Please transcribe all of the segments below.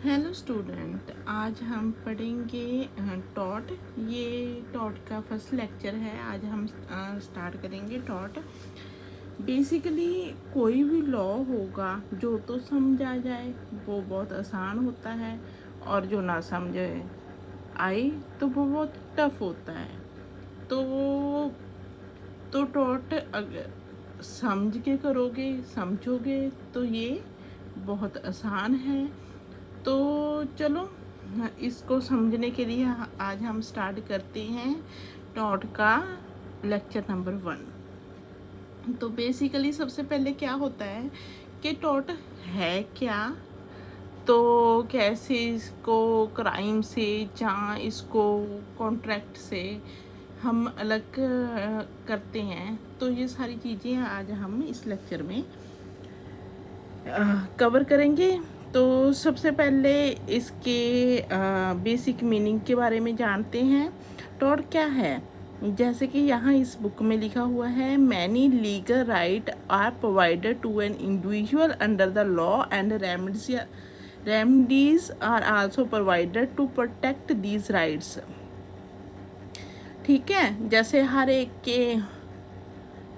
Hello student, आज हम पढ़ेंगे टॉट। ये टॉट का फर्स्ट लेक्चर है। आज हम स्टार्ट करेंगे टॉट। बेसिकली कोई भी लॉ होगा जो तो समझ आ जाए वो बहुत आसान होता है, और जो ना समझ आए तो वो बहुत टफ होता है। तो टॉट अगर समझ के करोगे, समझोगे तो ये बहुत आसान है। तो चलो, इसको समझने के लिए आज हम स्टार्ट करते हैं टॉट का लेक्चर नंबर 1। तो बेसिकली सबसे पहले क्या होता है कि टॉट है क्या, तो कैसे इसको क्राइम से या इसको कॉन्ट्रैक्ट से हम अलग करते हैं। तो ये सारी चीज़ें आज हम इस लेक्चर में कवर करेंगे। तो सबसे पहले इसके बेसिक मीनिंग के बारे में जानते हैं। टॉट क्या है? जैसे कि यहाँ इस बुक में लिखा हुआ है, many legal right are provided to an individual under the law and remedies are also provided to protect these rights. ठीक है, जैसे हर एक के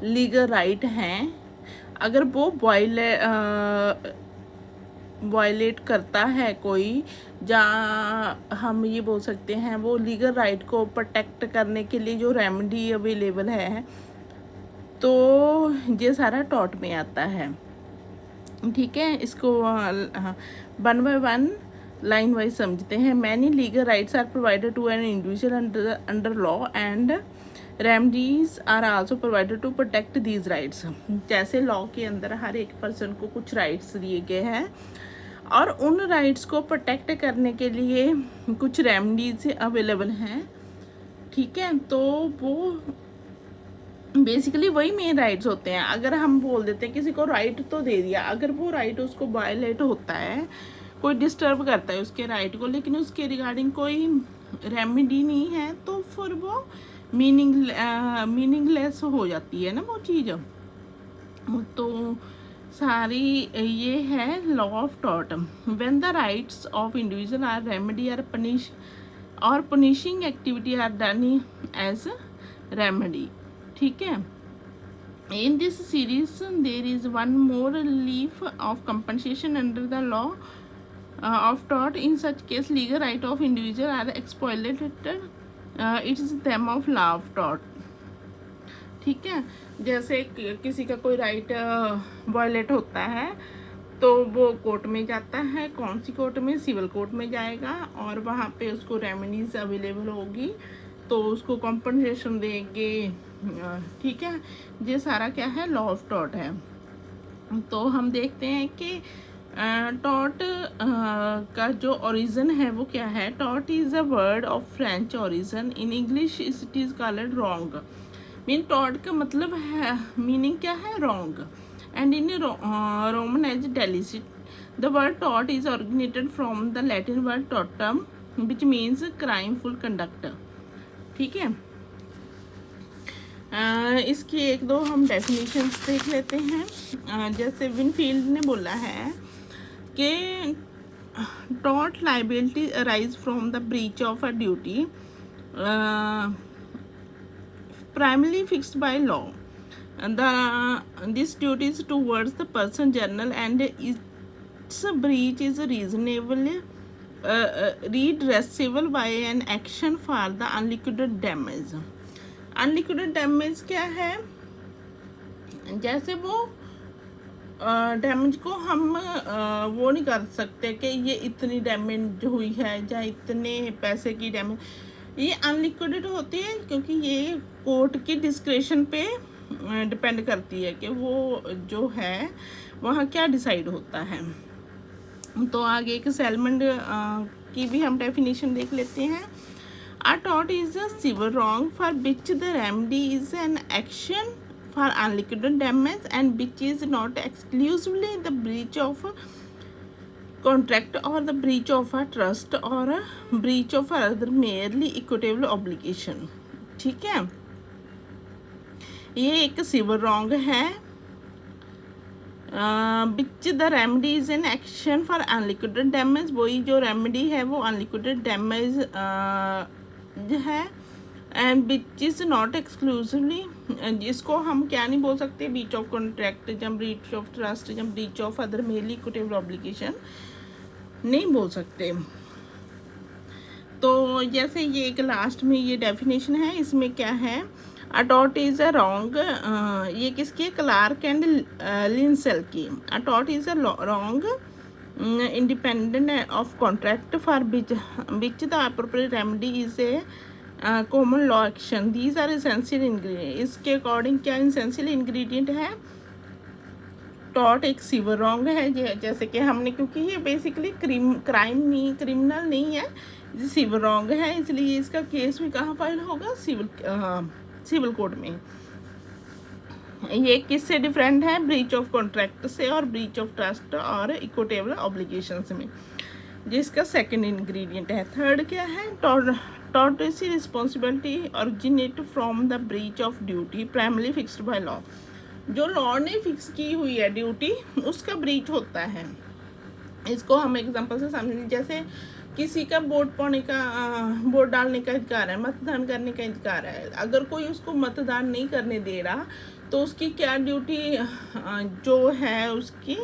लीगल राइट हैं, अगर वो वायलेट करता है कोई, जहाँ हम ये बोल सकते हैं वो लीगल राइट को प्रोटेक्ट करने के लिए जो रेमेडी अवेलेबल है, तो ये सारा टॉट में आता है। ठीक है, इसको one by one line wise समझते हैं। Many legal rights are provided to an individual under law and remedies are also provided to protect these rights. जैसे लॉ के अंदर हर एक पर्सन को कुछ राइट्स दिए गए हैं, और उन राइट्स को प्रोटेक्ट करने के लिए कुछ रेमडीज अवेलेबल हैं। ठीक है, तो वो बेसिकली वही मेन राइट्स होते हैं। अगर हम बोल देते हैं किसी को राइट तो दे दिया, अगर वो राइट उसको वायलेट होता है, कोई डिस्टर्ब करता है उसके राइट को, लेकिन उसके रिगार्डिंग कोई रेमेडी नहीं है, तो फिर वो मीनिंगलेस हो जाती है ना वो चीज़। तो सारी ये है लॉ ऑफ टॉट। When the rights of individual are remedy are punishing activity are done as remedy. ठीक है, in this series there is one more leaf of compensation under the law of tort. In such case legal right of individual are exploited. It is them of law of tort. ठीक है, जैसे किसी का कोई right violate होता है तो वो कोर्ट में जाता है। कौन सी कोर्ट में? सिविल कोर्ट में जाएगा, और वहाँ पे उसको रेमेडीज अवेलेबल होगी, तो उसको कॉम्पनसेशन देंगे। ठीक है, ये सारा क्या है? लॉ ऑफ टॉट है। तो हम देखते हैं कि टॉट का जो ओरिजिन है वो क्या है। Taught is a word of French origin, in English it is called wrong. Mean taught का मतलब है, मीनिंग क्या है? Wrong. And in Roman as डेलिसिट, the word taught is originated from the Latin word Tatum which means क्राइमफुल conduct. ठीक है, इसकी एक दो हम डेफिनेशंस देख लेते हैं। जैसे विनफील्ड ने बोला है कि taught liability arise from the breach of a duty primarily fixed by law. This duty is towards the person general, and its breach is reasonably redressable by an action for the unliquidated damage. Unliquidated damage क्या है? जैसे वो damage को हम वो नहीं कर सकते कि ये इतनी डैमेज हुई है या इतने पैसे की डैमेज, ये अनलिक्विडेड होती है, क्योंकि ये कोर्ट की डिस्क्रेशन पे डिपेंड करती है कि वो जो है वहाँ क्या डिसाइड होता है। तो आगे एक सेलमेंट की भी हम डेफिनेशन देख लेते हैं। A tort is a civil wrong for which the remedy is an action for unliquidated damage and which is not exclusively the breach of a contract or the breach of a trust or a breach of other merely equitable obligation. ठीक है, ये एक civil wrong है which the remedy is an action for unliquidated damage, वही जो remedy है वो unliquidated damage है। And which is not exclusively, जिसको हम क्या नहीं बोल सकते, ब्रीच ऑफ कॉन्ट्रैक्ट या ब्रीच ऑफ ट्रस्ट या breach of other mainly equitable obligation नहीं बोल सकते। तो जैसे ये एक लास्ट में ये डेफिनेशन है, इसमें क्या है, a tort is a wrong, ये किसकी, क्लार्क एंड लिंसेल की। A tort is a wrong independent of contract for which the appropriate remedy is a common law action. These are essential ingredient. इसके according क्या essential ingredient है, tort एक civil wrong है, जैसे कि हमने, क्योंकि ये बेसिकली क्राइम नहीं, क्रिमिनल नहीं है, ये सिविल रॉन्ग है, इसलिए इसका केस भी कहाँ फाइल होगा, सिविल कोर्ट में। ये किससे डिफरेंट है, ब्रीच ऑफ कॉन्ट्रैक्ट से और ब्रीच ऑफ ट्रस्ट और इक्विटेबल ऑब्लिगेशंस में, जिसका सेकंड इंग्रेडिएंट है। थर्ड क्या है, tortious responsibility originate from the breach of duty primary fixed by law, जो लॉ ने फिक्स की हुई है ड्यूटी उसका ब्रीच होता है। इसको हम एग्जांपल से समझें, जैसे किसी का वोट पाने का, वोट डालने का अधिकार है, मतदान करने का अधिकार है, अगर कोई उसको मतदान नहीं करने दे रहा तो उसकी क्या ड्यूटी जो है उसकी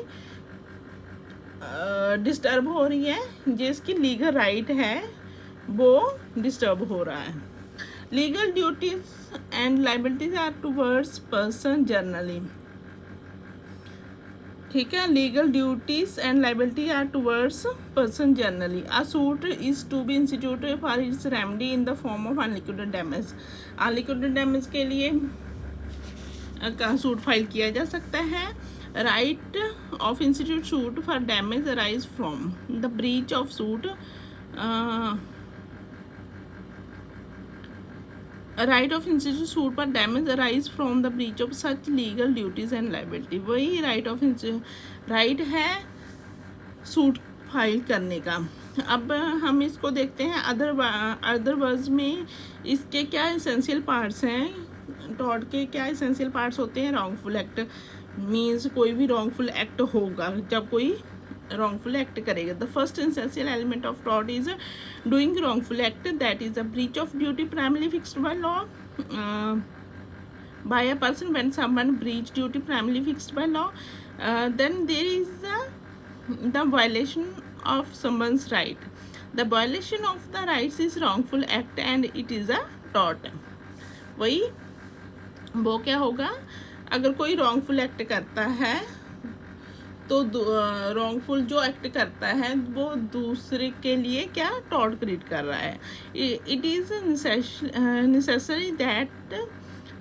डिस्टर्ब हो रही है, जिसकी लीगल राइट है वो डिस्टर्ब हो रहा है। Legal duties and liabilities are towards person generally, ठीक है, legal duties and liability are towards person generally. A suit is to be instituted for its remedy in the form of unliquidated damage, unliquidated damage के लिए का suit file किया जा सकता है। Right of institute suit for damage arise from the breach of suit, right of institute suit पर damage arise from the breach of such legal duties and liability, वही right of right है suit file करने का। अब हम इसको देखते हैं अदर वर्ड्स में इसके क्या एसेंशियल पार्ट्स हैं, टॉर्ट के क्या एसेंशियल पार्ट्स होते हैं। रॉन्गफुल एक्ट मीन्स कोई भी रॉन्गफुल एक्ट होगा जब कोई wrongful act करेगा। The first essential element of tort is doing wrongful act, that is a breach of duty primarily fixed by law by a person. When someone breach duty primarily fixed by law, then there is the violation of someone's right. The violation of the rights is wrongful act and it is a tort. वही वो क्या होगा, अगर कोई wrongful act करता है तो wrongful जो एक्ट करता है वो दूसरे के लिए क्या टॉर्ट क्रिएट कर रहा है। It is necessary that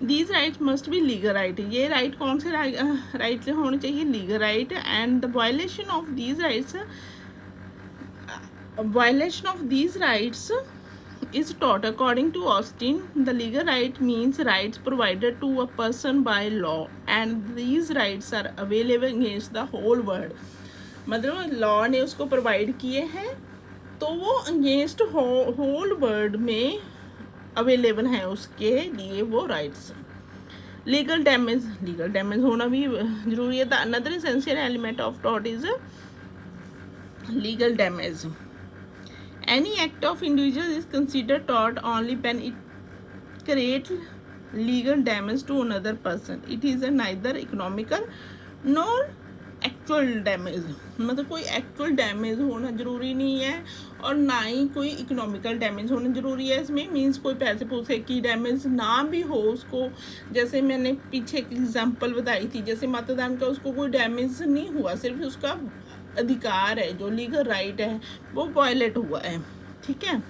these rights must be legal right, ये राइट कौन से राइट होने चाहिए, legal right. And the violation of these rights, violation of these rights is tort. According to Austin, the legal right means rights provided to a person by law and these rights are available against the whole world. मतलब law ने उसको provide किए हैं तो वो against whole world में available हैं उसके लिए वो राइट्स। लीगल डैमेज होना भी जरूरी है। The another essential element of tort is legal damage. Any act of individual is considered tort only when it creates legal damage to another person. It is neither economical nor actual damage. मतलब कोई actual damage होना ज़रूरी नहीं है और ना ही कोई economical damage होना ज़रूरी है। इसमें मीन्स कोई पैसे पूसे की डैमेज ना भी हो उसको, जैसे मैंने पीछे एक एग्जांपल बताई थी, जैसे मतदान का उसको कोई डैमेज नहीं हुआ, सिर्फ उसका अधिकार है जो लीगल राइट है वो वायलेट हुआ है, ठीक है,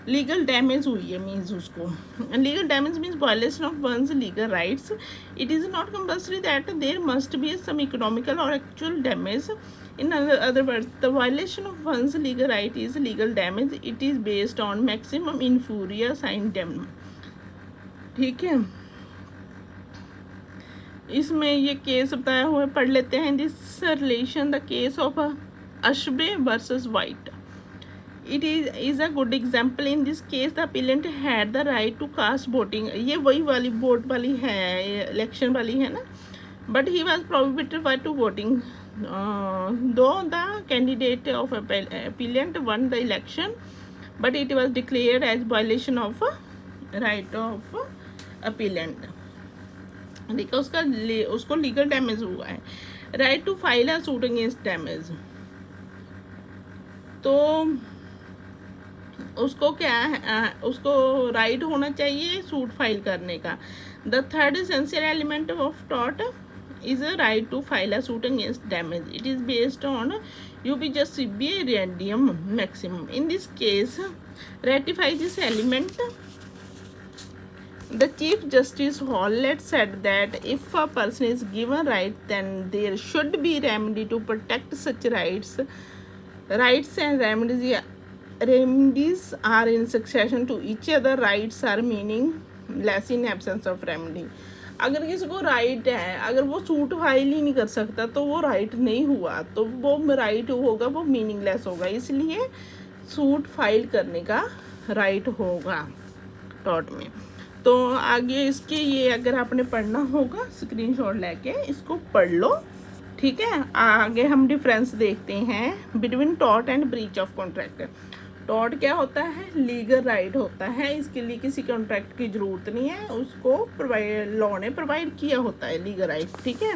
लीगल डैमेज हुई है मीन्स उसको। Legal damage means violation of one's legal rights. It is not compulsory that there must be some economical और actual damage. In other words the violation of one's legal right is legal damage. It is based on maximum इन्फूरिया साइन डैम, ठीक है। इसमें ये case बताया हुआ पढ़ लेते हैं। This relation the case of Ashby versus White, it is a good example. In this case the appellant had the right to cast voting, ये वही वाली वोट वाली है, इलेक्शन वाली है ना, but he was prohibited by to voting. Though the candidate of appellant won the election, but it was declared as violation of right of appellant. देखो उसको लीगल डैमेज हुआ है. Right to file a suit against damage, तो उसको क्या है, उसको right होना चाहिए सूट फाइल करने का. The third essential element of taught is a right to file a suit against damage. It is based on UP just CBA radium maximum. In this case, ratify this element. The Chief Justice Howlett said that if a person is given right, then there should be remedy to protect such rights. Rights and remedies are in succession to each other. Rights are meaningless in absence of remedy. अगर किसी को right है, अगर वो suit file ही नहीं कर सकता तो वो राइट नहीं हुआ, तो वो राइट होगा, वो मीनिंगलेस होगा. इसलिए सूट फाइल करने का राइट होगा टॉट में. तो आगे इसके ये अगर आपने पढ़ना होगा स्क्रीनशॉट लेके इसको पढ़ लो, ठीक है. आगे हम डिफरेंस देखते हैं बिटवीन टॉट and breach of contract. Taught क्या होता है, लीगल राइट होता है, इसके लिए किसी कॉन्ट्रैक्ट की ज़रूरत नहीं है, उसको लॉ ने प्रोवाइड किया होता है लीगल राइट, ठीक है.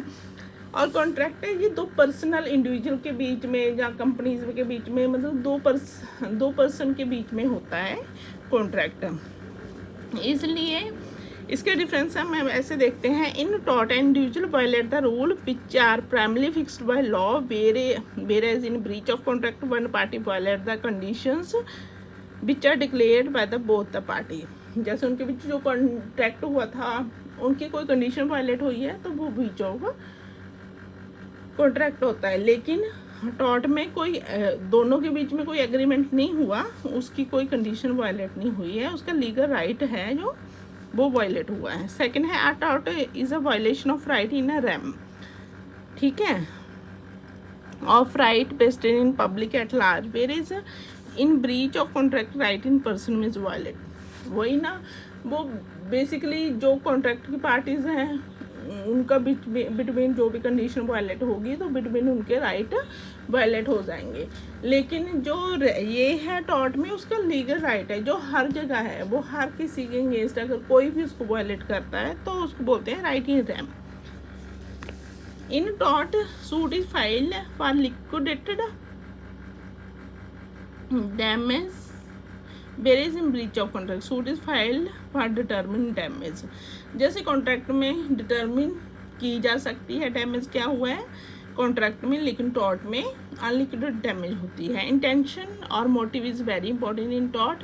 और कॉन्ट्रैक्ट है ये दो पर्सनल इंडिविजुअल के बीच में या कंपनीज के बीच में, मतलब दो पर्सन के बीच में होता है कॉन्ट्रैक्ट. इसलिए इसके डिफरेंस हम ऐसे देखते हैं. इन टॉट and individual violate the rule which are primarily fixed by law, whereas in breach of contract one party violate the conditions which are declared by the both the party. जैसे उनके बीच जो contract हुआ था उनकी कोई condition violet हुई है तो वो ब्रीच ऑफ कॉन्ट्रैक्ट होता है. लेकिन टॉट में कोई दोनों के बीच में कोई एग्रीमेंट नहीं हुआ, उसकी कोई कंडीशन वायलेट नहीं हुई है, उसका लीगल राइट है जो वो वायलेट हुआ है. सेकंड है अ टॉट is a violation of right in a rem, ठीक है, of right based in public at large, where is in breach of contract right in person means violate. वही ना, वो बेसिकली जो कॉन्ट्रैक्ट की पार्टीज हैं उनका बिटवीन जो भी कंडीशन वायलेट होगी तो बिटवीन उनके राइट वायलेट हो जाएंगे. लेकिन जो ये है टॉट में उसका लीगल राइट है जो हर जगह है, वो हर किसी के अगेंस्ट अगर कोई भी उसको वायलेट करता है तो उसको बोलते हैं राइट इन रेम. इन टॉट suit is filed for liquidated damage, whereas in breach of contract suit is filed for determine damage. जैसे कॉन्ट्रैक्ट में डिटर्मिन की जा सकती है डैमेज क्या हुआ है कॉन्ट्रैक्ट में, लेकिन टॉट में अनलिक्विडेटेड डैमेज होती है. इंटेंशन और motive is very important in taught,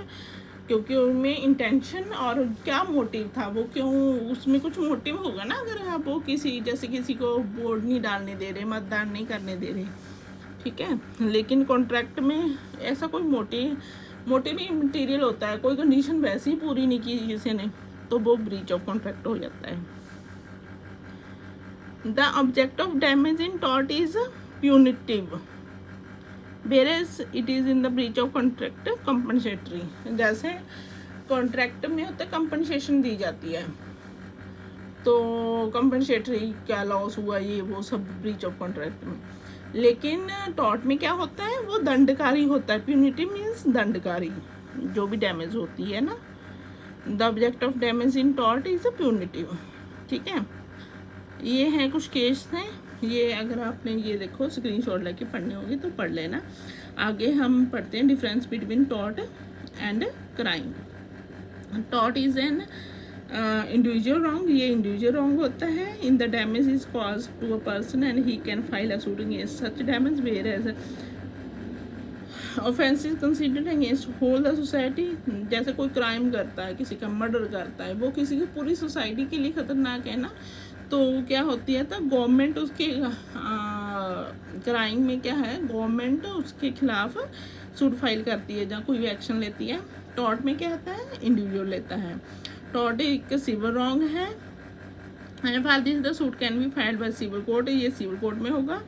क्योंकि उनमें इंटेंशन और क्या मोटिव था, वो क्यों, उसमें कुछ मोटिव होगा ना. अगर आप वो जैसे किसी को वोट नहीं डालने दे रहे, मतदान नहीं करने दे रहे, ठीक है, लेकिन कॉन्ट्रैक्ट में ऐसा कोई मोटिव ही मटीरियल होता है, कोई कंडीशन वैसे ही पूरी नहीं की किसी ने, तो वो ब्रीच ऑफ कॉन्ट्रैक्ट हो जाता है. The object of damage in taught is punitive, whereas it is in the breach of contract compensatory. जैसे कॉन्ट्रैक्ट में होता है कंपनसेशन दी जाती है, तो कंपनसेटरी क्या लॉस हुआ ये वो सब ब्रीच ऑफ कॉन्ट्रैक्ट में. लेकिन टॉट में क्या होता है, वो दंडकारी होता है. प्यूनिटिव मीन्स दंडकारी, जो भी डैमेज होती है ना. The object of damage in taught is a punitive, ठीक है. ये हैं कुछ केस हैं, ये अगर आपने ये देखो स्क्रीनशॉट लेके पढ़ने होगी तो पढ़ लेना. आगे हम पढ़ते हैं डिफरेंस बिटवीन टॉट एंड क्राइम. टॉट इज एन इंडिविजुअल रॉन्ग, ये इंडिविजुअल रॉन्ग होता है. In the damage is cause to a person and he can file a suit against such damage, whereas offence is considered against whole the society. जैसे कोई crime करता है, किसी का murder करता है, वो किसी की पूरी सोसाइटी के लिए खतरनाक है ना, तो क्या होती है, तो गवर्नमेंट उसके क्राइम में क्या है, गवर्नमेंट उसके खिलाफ सूट फाइल करती है, जहाँ कोई भी एक्शन लेती है. टॉट में क्या होता है, इंडिविजुअल लेता है. टॉट एक सिविल रॉन्ग है, for this the suit can be filed by civil court, ये सिविल कोर्ट में होगा.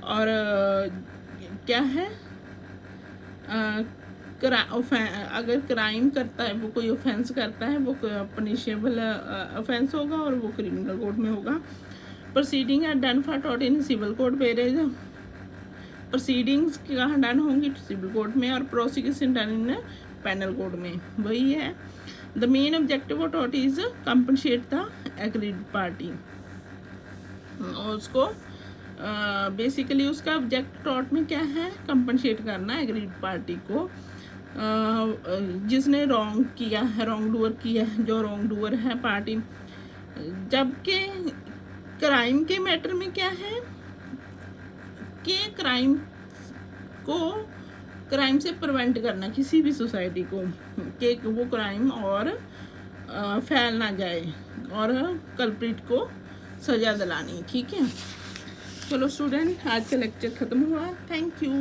और क्या है, अगर क्राइम करता है, वो कोई ऑफेंस करता है, वो पनिशेबल ऑफेंस होगा और वो क्रिमिनल कोर्ट में होगा. प्रोसीडिंग आर डन फॉर टॉट in civil code, whereas proceedings कहाँ डन होंगी, सिविल कोड में, और prosecution done in penal code में, वही है। द मेन ऑब्जेक्टिव ऑफ टॉट is compensate the agreed party. और उसको बेसिकली उसका ऑब्जेक्ट टॉट में क्या है, कंपनसेट करना एग्रीड पार्टी को, जिसने रॉन्ग किया है, रॉन्ग डूअर किया है, जो रॉन्ग डूअर है पार्टी। जबकि क्राइम के मैटर में क्या है कि क्राइम से प्रिवेंट करना किसी भी सोसाइटी को, कि वो क्राइम और फैल ना जाए, और कल्प्रिट को सज़ा दिलानी। ठीक है, चलो स्टूडेंट, आज का लेक्चर ख़त्म हुआ। Thank you.